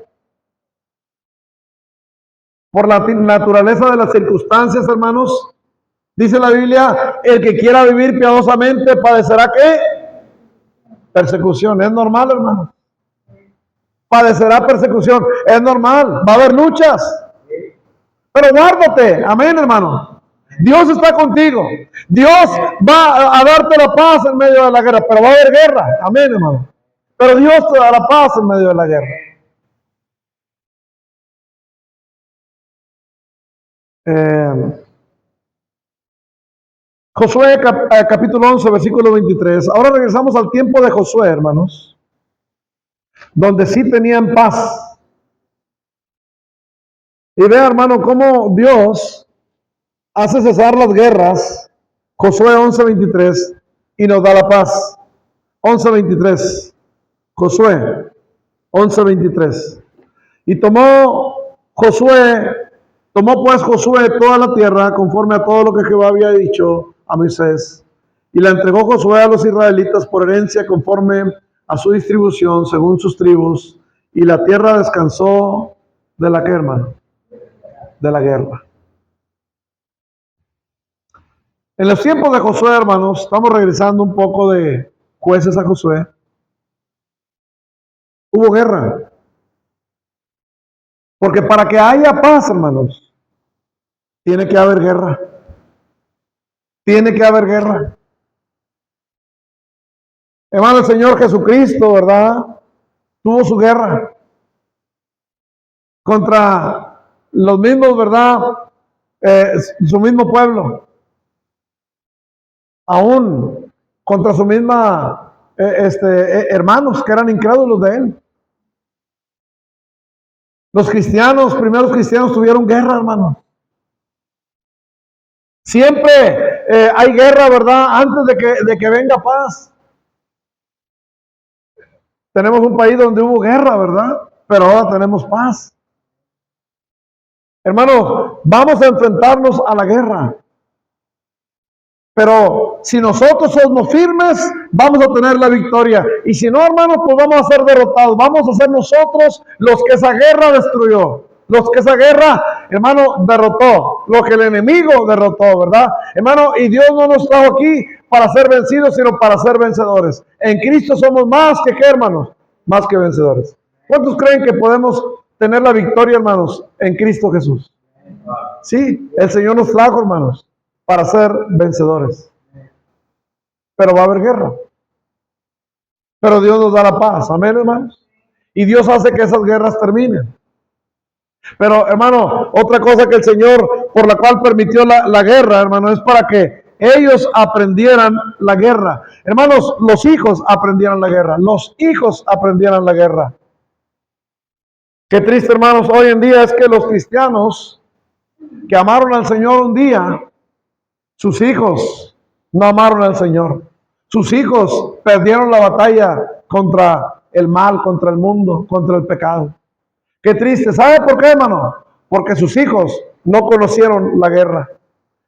Por la naturaleza de las circunstancias, hermanos, dice la Biblia, el que quiera vivir piadosamente padecerá ¿qué? Persecución. Es normal, hermano. Padecerá persecución. Es normal. Va a haber luchas. Pero guárdate. Amén, hermano. Dios está contigo. Dios va a darte la paz en medio de la guerra. Pero va a haber guerra. Amén, hermano. Pero Dios te da la paz en medio de la guerra. Josué capítulo 11, versículo 23. Ahora regresamos al tiempo de Josué, hermanos, donde sí tenían paz. Y vea, hermano, cómo Dios hace cesar las guerras. Josué 11, 23, y nos da la paz. 11, 23. Josué 11, 23. Y tomó pues Josué toda la tierra conforme a todo lo que Jehová había dicho a Moisés. Y la entregó Josué a los israelitas por herencia conforme a su distribución, según sus tribus. Y la tierra descansó de la guerra, hermano. De la guerra. En los tiempos de Josué, hermanos, estamos regresando un poco de Jueces a Josué. Hubo guerra. Porque para que haya paz, hermanos, tiene que haber guerra. Tiene que haber guerra. Hermano, el Señor Jesucristo, ¿verdad? Tuvo su guerra contra los mismos, ¿verdad? Su mismo pueblo. Aún contra su misma hermanos que eran incrédulos de él. Los cristianos, primeros cristianos tuvieron guerra, hermano. Siempre hay guerra, ¿verdad? Antes de que venga paz. Tenemos un país donde hubo guerra, ¿verdad? Pero ahora tenemos paz. Hermano, vamos a enfrentarnos a la guerra. Pero si nosotros somos firmes, vamos a tener la victoria. Y si no, hermanos, pues vamos a ser derrotados. Vamos a ser nosotros los que esa guerra destruyó. Los que esa guerra, hermano, derrotó. Lo que el enemigo derrotó, ¿verdad? Hermano, y Dios no nos trajo aquí para ser vencidos, sino para ser vencedores. En Cristo somos más que ¿qué, hermanos? Más que vencedores. ¿Cuántos creen que podemos tener la victoria, hermanos, en Cristo Jesús? Sí, el Señor nos trajo, hermanos, para ser vencedores. Pero va a haber guerra. Pero Dios nos da la paz. Amén, hermanos. Y Dios hace que esas guerras terminen. Pero, hermano, otra cosa que el Señor, por la cual permitió la guerra, hermano, es para que ellos aprendieran la guerra. Hermanos, los hijos aprendieran la guerra. Los hijos aprendieran la guerra. Qué triste, hermanos, hoy en día es que los cristianos que amaron al Señor un día, sus hijos no amaron al Señor. Sus hijos perdieron la batalla contra el mal, contra el mundo, contra el pecado. Qué triste. ¿Sabe por qué, hermano? Porque sus hijos no conocieron la guerra.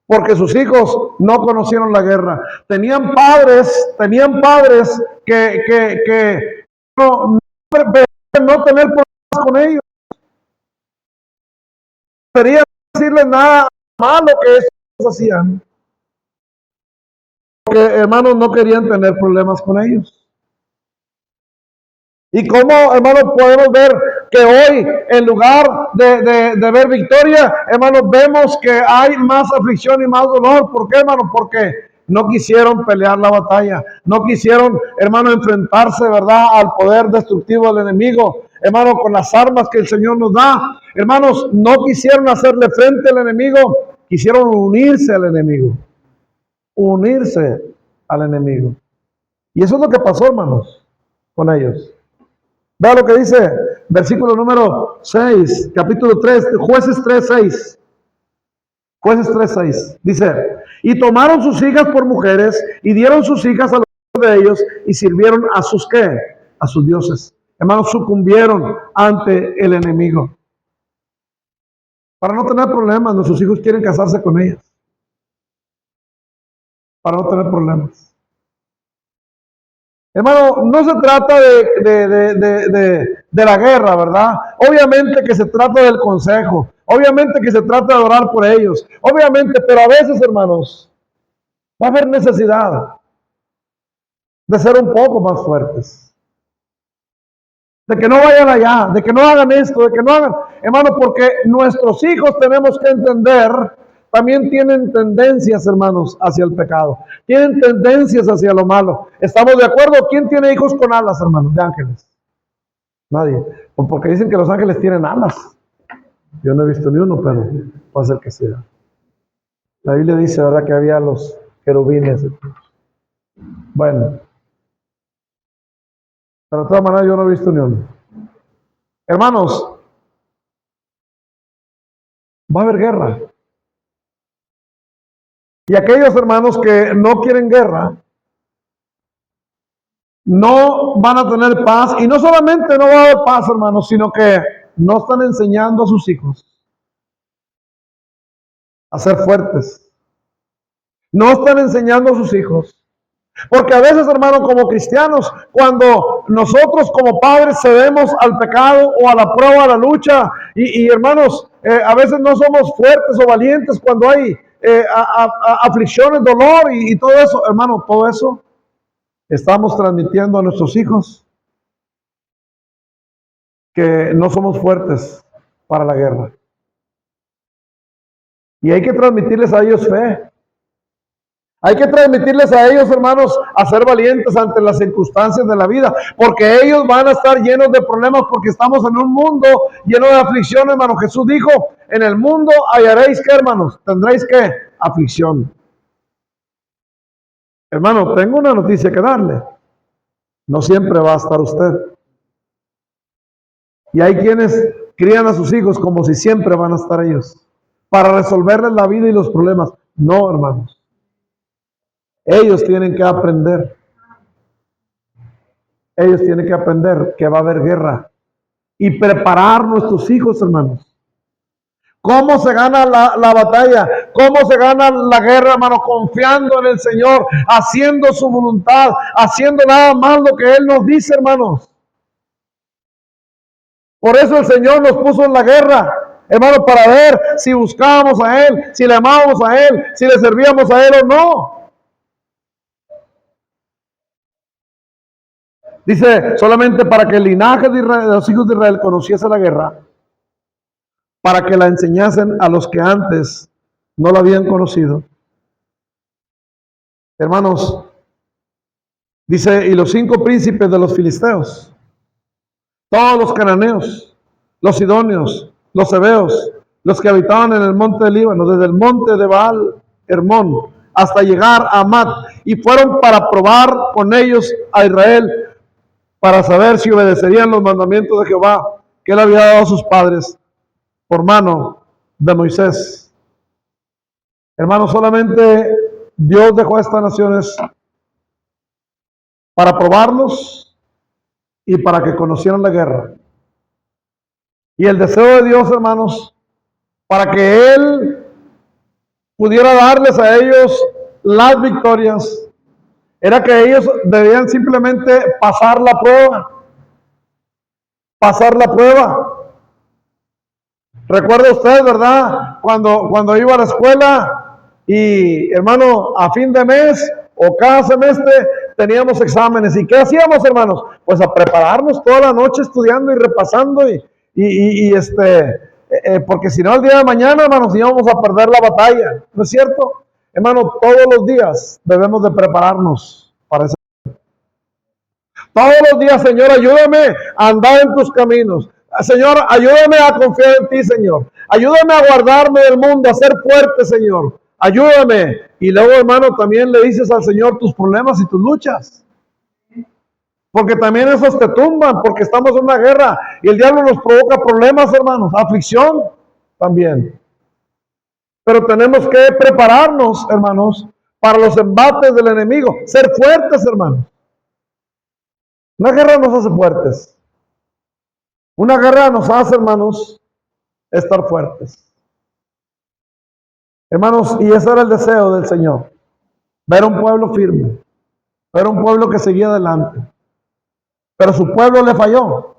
Porque sus hijos no conocieron la guerra. Tenían padres que no tener problemas con ellos. No querían decirles nada malo que ellos hacían. Porque, hermanos, no querían tener problemas con ellos. Y cómo, hermanos, podemos ver que hoy, en lugar de ver victoria, hermanos, vemos que hay más aflicción y más dolor. ¿Por qué, hermanos? Porque no quisieron pelear la batalla. No quisieron, hermanos, enfrentarse, ¿verdad?, al poder destructivo del enemigo. Hermanos, con las armas que el Señor nos da. Hermanos, no quisieron hacerle frente al enemigo. Quisieron unirse al enemigo. Unirse al enemigo. Y eso es lo que pasó, hermanos, con ellos. Vea lo que dice, versículo número 6, capítulo 3, Jueces 3, 6. Jueces 3, 6. Dice, y tomaron sus hijas por mujeres y dieron sus hijas a los de ellos y sirvieron a sus ¿qué? A sus dioses. hermanos, sucumbieron ante el enemigo. Para no tener problemas, nuestros hijos quieren casarse con ellas. Para no tener problemas. Hermano, no se trata de la guerra, ¿verdad? Obviamente que se trata del consejo. Obviamente que se trata de orar por ellos. Obviamente, pero a veces, hermanos, va a haber necesidad de ser un poco más fuertes. De que no vayan allá, de que no hagan esto, de que no hagan... Hermano, porque nuestros hijos tenemos que entender, también tienen tendencias, hermanos, hacia el pecado. Tienen tendencias hacia lo malo. ¿Estamos de acuerdo? ¿Quién tiene hijos con alas, hermanos, de ángeles? Nadie. Porque dicen que los ángeles tienen alas. Yo no he visto ni uno, pero puede ser que sea. La Biblia dice, ¿verdad?, que había los querubines. Bueno. Pero de todas maneras yo no he visto ni uno. Hermanos, va a haber guerra. Y aquellos hermanos que no quieren guerra, no van a tener paz. Y no solamente no va a haber paz, hermanos, sino que no están enseñando a sus hijos a ser fuertes. No están enseñando a sus hijos. Porque a veces, hermanos, como cristianos, cuando nosotros como padres cedemos al pecado o a la prueba, a la lucha, y hermanos, a veces no somos fuertes o valientes cuando hay aflicciones, dolor y todo eso, hermano, todo eso estamos transmitiendo a nuestros hijos que no somos fuertes para la guerra. Y hay que transmitirles a ellos fe. Hay que transmitirles a ellos, hermanos, a ser valientes ante las circunstancias de la vida, porque ellos van a estar llenos de problemas, porque estamos en un mundo lleno de aflicción, hermano. Jesús dijo, en el mundo hallaréis que, hermanos, tendréis que aflicción. Hermano, tengo una noticia que darle. No siempre va a estar usted. Y hay quienes crían a sus hijos como si siempre van a estar ellos, para resolverles la vida y los problemas. No, hermanos. Ellos tienen que aprender. Ellos tienen que aprender que va a haber guerra. Y preparar nuestros hijos, hermanos. ¿Cómo se gana la batalla? ¿Cómo se gana la guerra, hermano? Confiando en el Señor, haciendo su voluntad, haciendo nada más lo que Él nos dice, hermanos. Por eso el Señor nos puso en la guerra, hermano, para ver si buscábamos a Él, si le amábamos a Él, si le servíamos a Él o no. Dice, solamente para que el linaje de Israel, de los hijos de Israel conociese la guerra, para que la enseñasen a los que antes no la habían conocido. Hermanos, dice, y los 5 príncipes de los filisteos, todos los cananeos, los sidonios, los heveos, los que habitaban en el monte del Líbano, desde el monte de Baal Hermón hasta llegar a Amat, y fueron para probar con ellos a Israel, para saber si obedecerían los mandamientos de Jehová que él había dado a sus padres por mano de Moisés. Hermanos, solamente Dios dejó a estas naciones para probarlos y para que conocieran la guerra. Y el deseo de Dios, hermanos, para que Él pudiera darles a ellos las victorias, era que ellos debían simplemente pasar la prueba. Pasar la prueba. Recuerda usted, ¿verdad? Cuando iba a la escuela y, hermano, a fin de mes o cada semestre teníamos exámenes. ¿Y qué hacíamos, hermanos? Pues a prepararnos toda la noche estudiando y repasando porque si no el día de mañana, hermanos, íbamos a perder la batalla. ¿No es cierto? Hermano, todos los días debemos de prepararnos para eso. Todos los días, Señor, ayúdame a andar en tus caminos. Señor, ayúdame a confiar en ti, Señor. Ayúdame a guardarme del mundo, a ser fuerte, Señor. Ayúdame. Y luego, hermano, también le dices al Señor tus problemas y tus luchas. Porque también esos te tumban, porque estamos en una guerra. Y el diablo nos provoca problemas, hermanos. Aflicción también. Pero tenemos que prepararnos, hermanos, para los embates del enemigo. Ser fuertes, hermanos. Una guerra nos hace fuertes. Una guerra nos hace, hermanos, estar fuertes. Hermanos, y ese era el deseo del Señor. Ver un pueblo firme. Ver un pueblo que seguía adelante. Pero su pueblo le falló.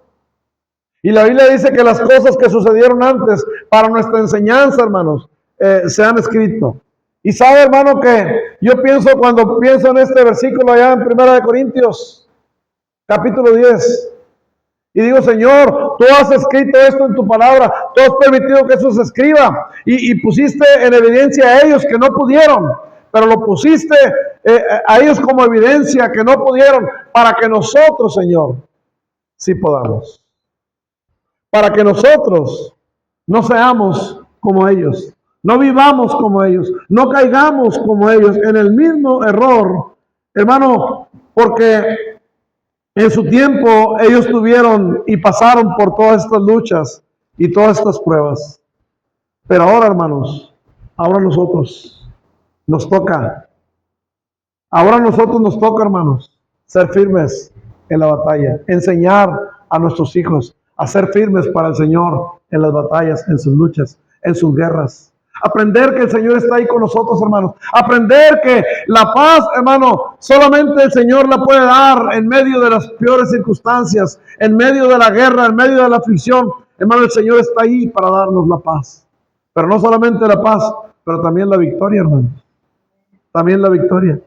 Y la Biblia dice que las cosas que sucedieron antes para nuestra enseñanza, hermanos, se han escrito. Y sabe, hermano, que yo pienso, cuando pienso en este versículo allá en 1 Corintios, capítulo 10, y digo, Señor, tú has escrito esto en tu palabra, tú has permitido que eso se escriba, y pusiste en evidencia a ellos que no pudieron, pero lo pusiste a ellos como evidencia que no pudieron, para que nosotros, Señor, sí podamos. Para que nosotros no seamos como ellos, no vivamos como ellos, no caigamos como ellos en el mismo error, hermano, porque en su tiempo ellos tuvieron y pasaron por todas estas luchas y todas estas pruebas. Pero ahora, hermanos, ahora nosotros nos toca, hermanos, ser firmes en la batalla, enseñar a nuestros hijos a ser firmes para el Señor en las batallas, en sus luchas, en sus guerras. Aprender que el Señor está ahí con nosotros, hermanos. Aprender que la paz, hermano, solamente el Señor la puede dar en medio de las peores circunstancias, en medio de la guerra, en medio de la aflicción. Hermano, el Señor está ahí para darnos la paz. Pero no solamente la paz, pero también la victoria, hermanos. También la victoria.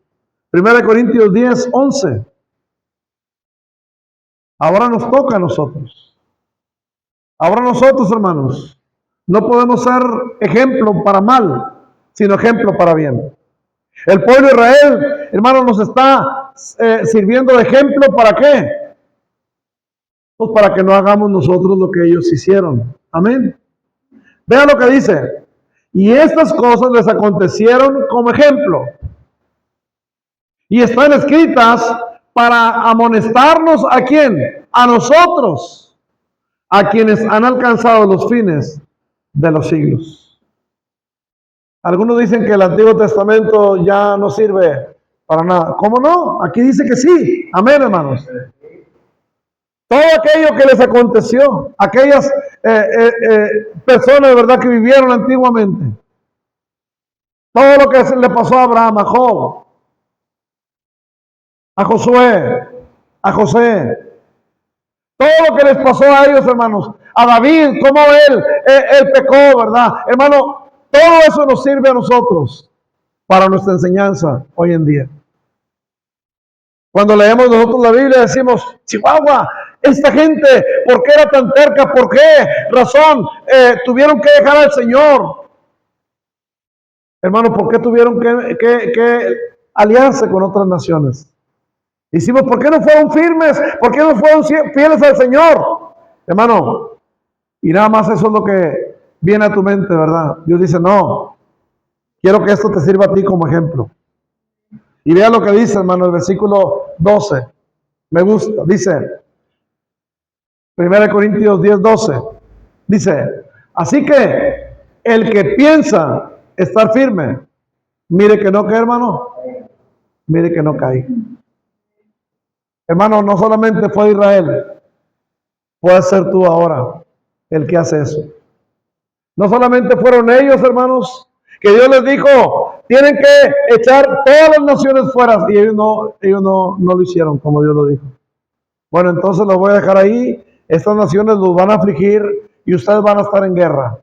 1 Corintios 10, 11. Ahora nos toca a nosotros. Ahora nosotros, hermanos, no podemos ser ejemplo para mal, sino ejemplo para bien. El pueblo de Israel, hermanos, nos está sirviendo de ejemplo. ¿Para qué? Pues para que no hagamos nosotros lo que ellos hicieron. Amén. Vean lo que dice. Y estas cosas les acontecieron como ejemplo. Y están escritas para amonestarnos ¿a quién? A nosotros, a quienes han alcanzado los fines de los siglos. Algunos dicen que el Antiguo Testamento ya no sirve para nada. ¿Cómo no? Aquí dice que sí. Amén, hermanos. Todo aquello que les aconteció, aquellas personas, de verdad, que vivieron antiguamente. Todo lo que le pasó a Abraham, a Job, a Josué, a José. Todo lo que les pasó a ellos, hermanos. A David, cómo él pecó, ¿verdad? Hermano, todo eso nos sirve a nosotros para nuestra enseñanza hoy en día. Cuando leemos nosotros la Biblia decimos, Chihuahua, esta gente, ¿por qué era tan terca? ¿Por qué razón tuvieron que dejar al Señor? Hermano, ¿por qué tuvieron que aliarse con otras naciones? Decimos, ¿por qué no fueron firmes? ¿Por qué no fueron fieles al Señor? Hermano, y nada más eso es lo que viene a tu mente, ¿verdad? Dios dice, no, quiero que esto te sirva a ti como ejemplo. Y vea lo que dice, hermano, el versículo 12. Me gusta, dice, 1 Corintios 10, 12. Dice, así que el que piensa estar firme, mire que no cae, hermano, mire que no cae. Hermano, no solamente fue Israel, puede ser tú ahora el que hace eso. No solamente fueron ellos, hermanos, que Dios les dijo, tienen que echar todas las naciones fuera, y ellos no lo hicieron como Dios lo dijo. Bueno, entonces los voy a dejar ahí, estas naciones los van a afligir y ustedes van a estar en guerra.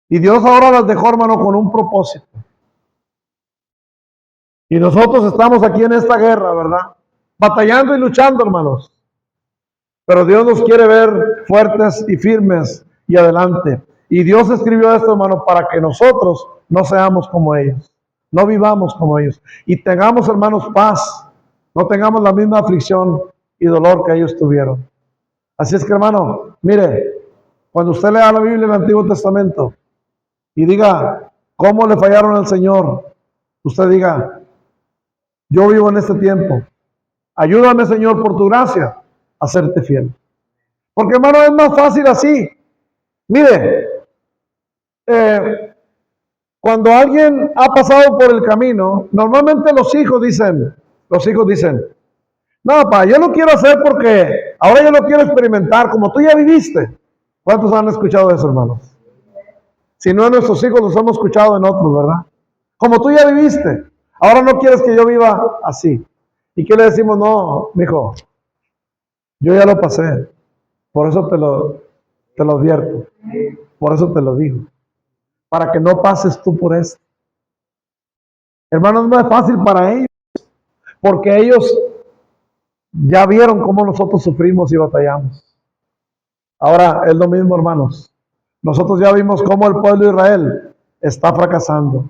Y Dios ahora las dejó, hermano, con un propósito. Y nosotros estamos aquí en esta guerra, ¿verdad? Batallando y luchando, hermanos. Pero Dios nos quiere ver fuertes y firmes y adelante. Y Dios escribió esto, hermano, para que nosotros no seamos como ellos. No vivamos como ellos. Y tengamos, hermanos, paz. No tengamos la misma aflicción y dolor que ellos tuvieron. Así es que, hermano, mire, cuando usted lea la Biblia en el Antiguo Testamento y diga cómo le fallaron al Señor, usted diga, yo vivo en este tiempo. Ayúdame, Señor, por tu gracia, a serte fiel. Porque, hermano, es más fácil así. Mire, cuando alguien ha pasado por el camino, normalmente los hijos dicen, No, pa, yo lo quiero hacer porque ahora yo lo quiero experimentar, como tú ya viviste. ¿Cuántos han escuchado eso, hermanos? Si no en nuestros hijos, los hemos escuchado en otros, ¿verdad? Como tú ya viviste, ahora no quieres que yo viva así. ¿Y qué le decimos? No, mijo, yo ya lo pasé. Por eso te lo advierto. Por eso te lo digo. Para que no pases tú por esto. Hermanos, no es fácil para ellos. Porque ellos ya vieron cómo nosotros sufrimos y batallamos. Ahora es lo mismo, hermanos. Nosotros ya vimos cómo el pueblo de Israel está fracasando.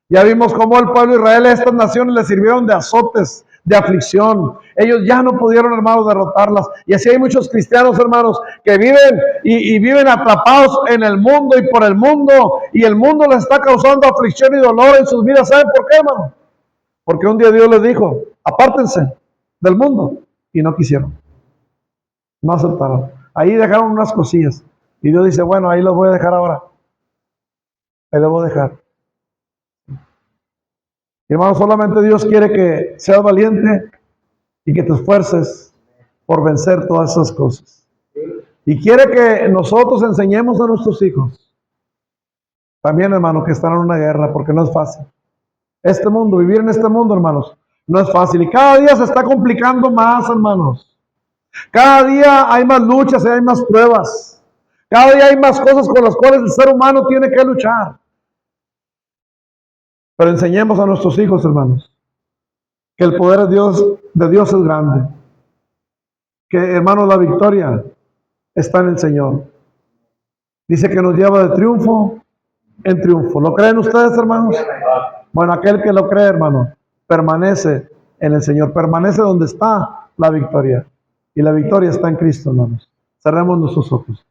Ya vimos cómo el pueblo de Israel, a estas naciones les sirvieron de azotes, de aflicción. Ellos ya no pudieron, hermanos, derrotarlas. Y así hay muchos cristianos, hermanos, que viven y viven atrapados en el mundo y por el mundo. Y el mundo les está causando aflicción y dolor en sus vidas. ¿Saben por qué, hermano? Porque un día Dios les dijo, apártense del mundo. Y no quisieron. No aceptaron. Ahí dejaron unas cosillas. Y Dios dice, bueno, ahí los voy a dejar ahora. Ahí los voy a dejar. Hermano, solamente Dios quiere que seas valiente y que te esfuerces por vencer todas esas cosas. Y quiere que nosotros enseñemos a nuestros hijos. También, hermano, que están en una guerra, porque no es fácil. Este mundo, vivir en este mundo, hermanos, no es fácil. Y cada día se está complicando más, hermanos. Cada día hay más luchas y hay más pruebas. Cada día hay más cosas con las cuales el ser humano tiene que luchar. Pero enseñemos a nuestros hijos, hermanos, que el poder de Dios es grande. Que, hermanos, la victoria está en el Señor. Dice que nos lleva de triunfo en triunfo. ¿Lo creen ustedes, hermanos? Bueno, aquel que lo cree, hermano, permanece en el Señor. Permanece donde está la victoria. Y la victoria está en Cristo, hermanos. Cerremos nuestros ojos.